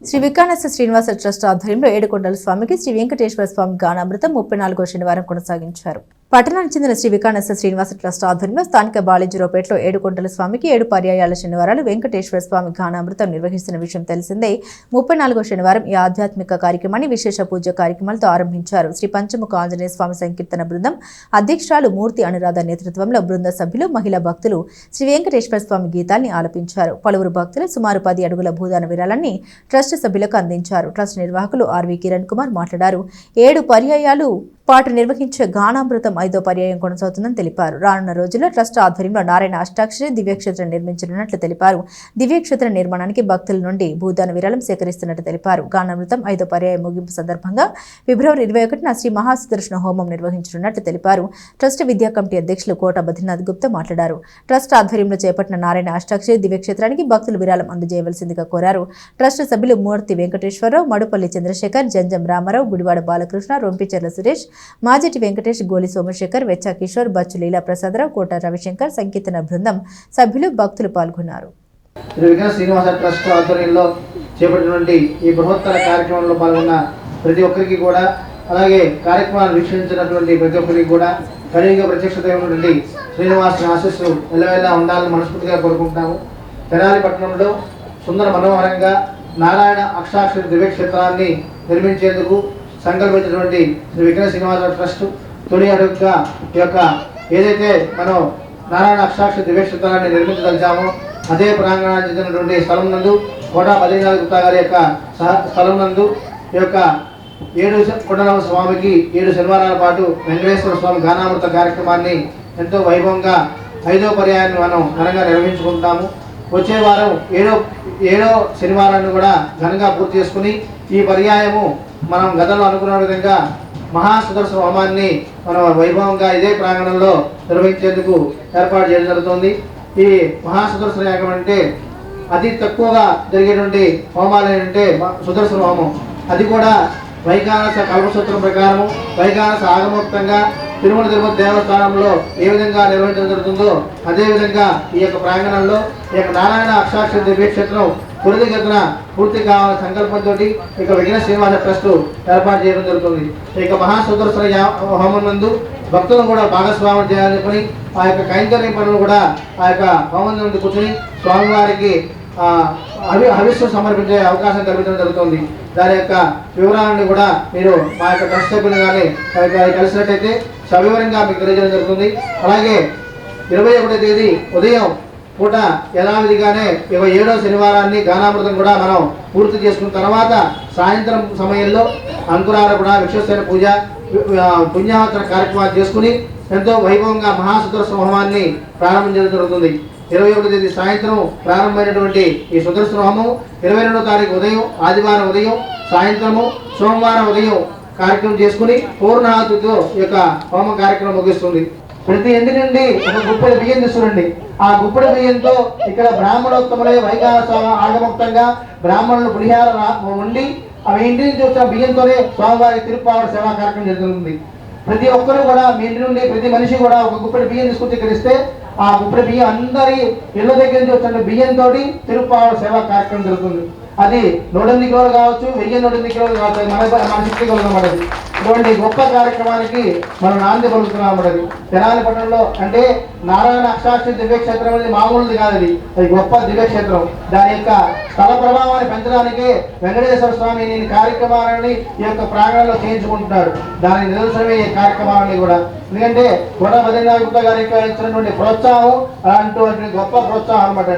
Shri వికానస Srinivasa trust ఆధ్వర్యంలో ఏడుకొండల స్వామికి శ్రీ వెంకటేశ్వర స్వామి గానామృతం 34వ శనివారం కొనసాగించారు. పట్టణానికి చెందిన శ్రీ వికానస శ్రీనివాస ట్రస్ట్ ఆధ్వర్యంలో స్థానిక బాలిజీరోపేటలో ఏడుకొండల స్వామికి 7 పర్యాయాల శనివారాలు వెంకటేశ్వర స్వామి గానామృతం నిర్వహిస్తున్న విషయం తెలిసిందే. 34వ శనివారం ఈ ఆధ్యాత్మిక కార్యక్రమాన్ని విశేష పూజ కార్యక్రమాలతో ఆరంభించారు. శ్రీ పంచముఖ ఆంజనేయ స్వామి సంకీర్తన బృందం అధ్యక్షురాలు మూర్తి అనురాధ నేతృత్వంలో బృంద సభ్యులు, మహిళా భక్తులు శ్రీ వెంకటేశ్వర స్వామి గీతాల్ని ఆలపించారు. పలువురు భక్తులు సుమారు 10 అడుగుల భూదాన విరాళాన్ని ట్రస్ట్ సభ్యులకు అందించారు. ట్రస్ట్ నిర్వాహకులు ఆర్వి కిరణ్ కుమార్ మాట్లాడారు. 7 పర్యాయాలు పాటు నిర్వహించే గానామృతం 5వ పర్యాయం కొనసాగుతుందని తెలిపారు. రానున్న రోజుల్లో ట్రస్ట్ ఆధ్వర్యంలో నారాయణ అష్టాక్షరి దివ్యక్షేత్రం నిర్మించనున్నట్లు తెలిపారు. దివ్యక్షేత్ర నిర్మాణానికి భక్తుల నుండి భూదాన విరాళం సేకరిస్తున్నట్లు తెలిపారు. గానామృతం 5వ పర్యాయం ముగింపు సందర్భంగా ఫిబ్రవరి 21న శ్రీ మహాసుదర్శన హోమం నిర్వహించనున్నట్లు తెలిపారు. ట్రస్ట్ విద్యా కమిటీ అధ్యక్షులు కోట బద్రీనాథ్ గుప్తా మాట్లాడారు. ట్రస్ట్ ఆధ్వర్యంలో చేపట్టిన నారాయణ అష్టాక్షరి దివ్యక్షేత్రానికి భక్తులు విరాళం అందజేయవలసిందిగా కోరారు. ట్రస్ట్ సభ్యులు మూర్తి వెంకటేశ్వరరావు, మడుపల్లి చంద్రశేఖర్, జంజం రామారావు, గుడివాడ బాలకృష్ణ, రొంపిచెర్ల సురేష్, మాజెటి వెంకటేష్, గోలి సోమశేఖర్, వెచ్చా కిషోర్, బచ్చు లీలా ప్రసాదరావు, కోట రవిశంకర్, సంకీర్తన బృందం సభ్యులు, భక్తులు పాల్గొన్నారు. శ్రీనివాస ట్రస్ట్ ఆధ్వర్యంలో చేపట్టినటువంటి ఈ బృహత్తర కార్యక్రమంలో పాల్గొన్న ప్రతి ఒక్కరికి కూడా, అలాగే కార్యక్రమాన్ని వీక్షించినటువంటి ప్రతి ఒక్కరికి కూడా కలియుగ ప్రత్యక్షత ఉన్నటువంటి శ్రీనివాసుని ఆశీస్సులు ఎల్లవేళలా ఉండాలని మనస్ఫూర్తిగా కోరుకుంటున్నాము. తెనాలి పట్టణంలో సుందర మనోహరంగా నారాయణ అష్టాక్షరి దివ్యక్షేత్రాన్ని నిర్మించేందుకు సంకల్పించినటువంటి శ్రీ వికానస శ్రీనివాస ట్రస్ట్ తొలి అడుగుగా ఈ యొక్క ఏదైతే మనం నారాయణ అష్టాక్షరి దివ్యక్షేత్రాన్ని నిర్మించదలిచామో అదే ప్రాంగణానికి చెందినటువంటి స్థలం నందు కోట బద్రీనాథ్ గుప్తా గారి యొక్క స్థలం నందు ఈ యొక్క 7 కొండల స్వామికి 7 శనివారాల పాటు వెంకటేశ్వర స్వామి గానామృత కార్యక్రమాన్ని ఎంతో వైభవంగా 5వ పర్యాయాన్ని మనం ఘనంగా నిర్వహించుకుంటాము. వచ్చే వారం 7వ శనివారాన్ని కూడా ఘనంగా పూర్తి చేసుకుని ఈ పర్యాయము మనం గతంలో అనుకున్న విధంగా మహాసుదర్శన హోమాన్ని మనం వైభవంగా ఇదే ప్రాంగణంలో నిర్వహించేందుకు ఏర్పాటు చేయడం జరుగుతుంది. ఈ మహాసుదర్శన యాగం అంటే అతి తక్కువగా జరిగేటువంటి హోమాలు ఏంటంటే సుదర్శన హోమం. అది కూడా వైఖానస కల్పసూత్రం ప్రకారము వైఖానస ఆగమోక్తంగా తిరుమల తిరుపతి దేవస్థానంలో ఏ విధంగా నిర్వహించడం జరుగుతుందో అదేవిధంగా ఈ యొక్క ప్రాంగణంలో ఈ యొక్క నారాయణ అష్టాక్షరి దివ్యక్షేత్రం త్వరితగతిన పూర్తి కావాలనే సంకల్పంతో ఇక విఘ్న శ్రీనివాస ట్రస్ట్ ఏర్పాటు చేయడం జరుగుతుంది. ఇక మహాసుదర్శన హోమం నందు భక్తులను కూడా భాగస్వామ్యం చేయాలని ఆ యొక్క కైంకర్య పనులు కూడా ఆ యొక్క హోమం నుండి కూర్చొని స్వామివారికి హవిస్సు సమర్పించే అవకాశం కల్పించడం జరుగుతుంది. దాని యొక్క వివరాలను కూడా మీరు మా యొక్క ట్రస్ట్ సభ్యులు కానీ కలిసినట్టయితే సవివరంగా మీకు తెలియజేయడం జరుగుతుంది. అలాగే 21వ తేదీ ఉదయం పూట యథావిధిగానే 7వ శనివారాన్ని గానామృతం కూడా మనం పూర్తి చేసుకున్న తర్వాత సాయంత్రం సమయంలో అంకురార్పణ, విశ్వసేన పూజ, పుణ్యాహవచన కార్యక్రమాలు చేసుకుని ఎంతో వైభవంగా మహాసుదర్శన హోమాన్ని ప్రారంభించడం జరుగుతుంది. 21వ తేదీ సాయంత్రం ప్రారంభమైనటువంటి ఈ సుదర్శన హోమం 22వ తారీఖు ఉదయం ఆదివారం ఉదయం, సాయంత్రము సోమవారం ఉదయం కార్యక్రమం చేసుకుని పూర్ణాహుతితో ఈ యొక్క హోమ కార్యక్రమం ముగిస్తుంది. ప్రతి ఇంటి నుండి ఒక గుప్పెడు బియ్యం తీసుకురండి. ఆ గుప్పెడు బియ్యంతో ఇక్కడ బ్రాహ్మణోత్తములే వైఖానస ఆగమోక్తంగా బ్రాహ్మణులు పులిహార వండి అవి ఇంటి నుంచి వచ్చిన బియ్యంతోనే స్వామివారి తిరుప్పావడ సేవా కార్యక్రమం జరుగుతుంది. ప్రతి ఒక్కరూ కూడా మీ ఇంటి నుండి ప్రతి మనిషి కూడా ఒక గుప్పెడు బియ్యం తీసుకొచ్చి ఇక్కడ ఇస్తే ఆ గుప్పెడు బియ్యం అందరి ఇళ్ళ దగ్గర నుంచి వచ్చిన బియ్యంతో తిరుప్పావడ సేవా కార్యక్రమం జరుగుతుంది. అది 108 కిలోలు కావచ్చు, 1008 కిలోలు కావచ్చు, మన శక్తి కలుగుతామన్నది. ఇటువంటి గొప్ప కార్యక్రమానికి మనం నాంది పలుకుతున్నామన్నది. తెనాలి పట్టణంలో అంటే నారాయణ అష్టాక్షరి దివ్యక్షేత్రం అనేది మామూలుది కాదు, అది గొప్ప దివ్యక్షేత్రం. దాని యొక్క స్థల ప్రభావాన్ని పెంచడానికి వెంకటేశ్వర స్వామి ఈ కార్యక్రమాలని ఈ యొక్క ప్రాంగణంలో చేయించుకుంటున్నాడు. దాని నిదర్శనమే ఈ కార్యక్రమాలని కూడా. ఎందుకంటే కోట బద్రీనాథ్ గుప్తా గారి ఇచ్చినటువంటి ప్రోత్సాహం అలాంటి గొప్ప ప్రోత్సాహం అనమాట.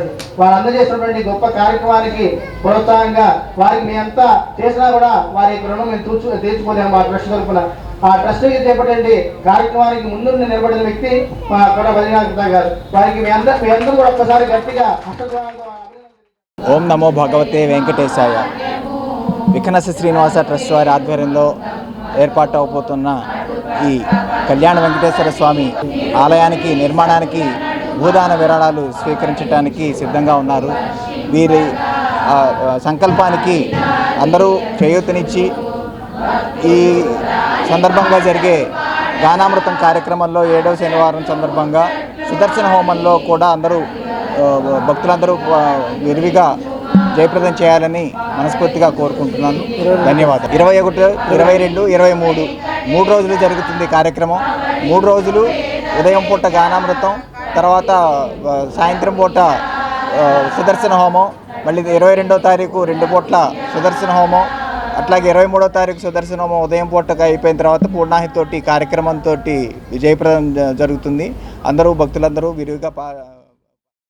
వారు అందజేసినటువంటి గొప్ప కార్యక్రమానికి ప్రోత్సాహంగా వారికి మీ అంతా చేసినా కూడా వారి యొక్క రుణం మేము తీర్చుకోలేము. మా ట్రస్ట్ తరఫున ఆ ట్రస్ట్కి చేపట్టండి కార్యక్రమానికి ముందు నిలబడిన వ్యక్తి మా కోట బద్రీనాథ్ గుప్తా గారు. వారికి మీ అందరూ కూడా ఒక్కసారి గట్టిగా ఓం నమో భగవతే వెంకటేశాయ. వికానస శ్రీనివాస ట్రస్ట్ వారి ఆధ్వర్యంలో ఏర్పాటు అవబోతున్న ఈ కళ్యాణ వెంకటేశ్వర స్వామి ఆలయానికి నిర్మాణానికి భూదాన విరాళాలు స్వీకరించడానికి సిద్ధంగా ఉన్నారు. వీరి సంకల్పానికి అందరూ చేయూతనిచ్చి ఈ సందర్భంగా జరిగే గానామృతం కార్యక్రమంలో 7వ శనివారం సందర్భంగా సుదర్శన హోమంలో కూడా అందరూ భక్తులందరూ విరివిగా జయప్రదం చేయాలని మనస్ఫూర్తిగా కోరుకుంటున్నాను. ధన్యవాదాలు. 21, 22, 23 3 రోజులు జరుగుతుంది కార్యక్రమం. 3 రోజులు ఉదయం పూట గానామృతం, తర్వాత సాయంత్రం పూట సుదర్శన హోమం, మళ్ళీ 22వ తారీఖు 2 పూట్ల సుదర్శన హోమం, అట్లాగే 23వ తారీఖు సుదర్శన హోమం ఉదయం పూటగా అయిపోయిన తర్వాత పూర్ణాహితోటి కార్యక్రమంతో విజయప్రదం జరుగుతుంది. అందరూ భక్తులందరూ విరివిగా